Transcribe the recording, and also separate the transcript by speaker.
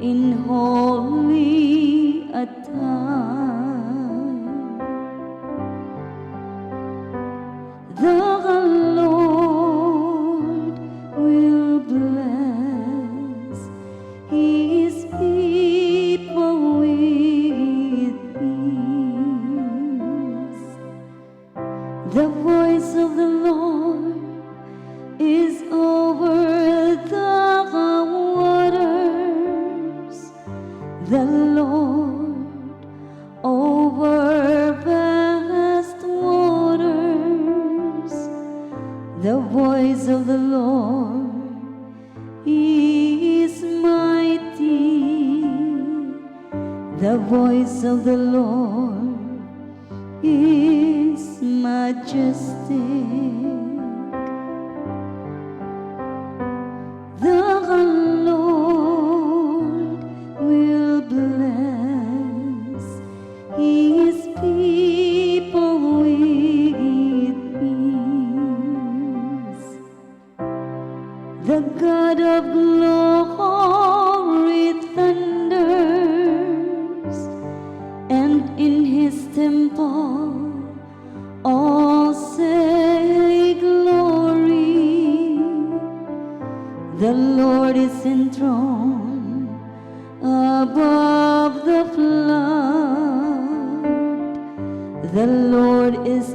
Speaker 1: in holy attire. The Lord will bless His people with peace. The voice of the Lord is over the waters. The Lord over vast waters. The voice of the Lord is mighty. The voice of the Lord is majestic. The Lord will bless His people with peace. The God of glory thunders, and in His temple all say glory. The Lord is enthroned above the flood. The Lord is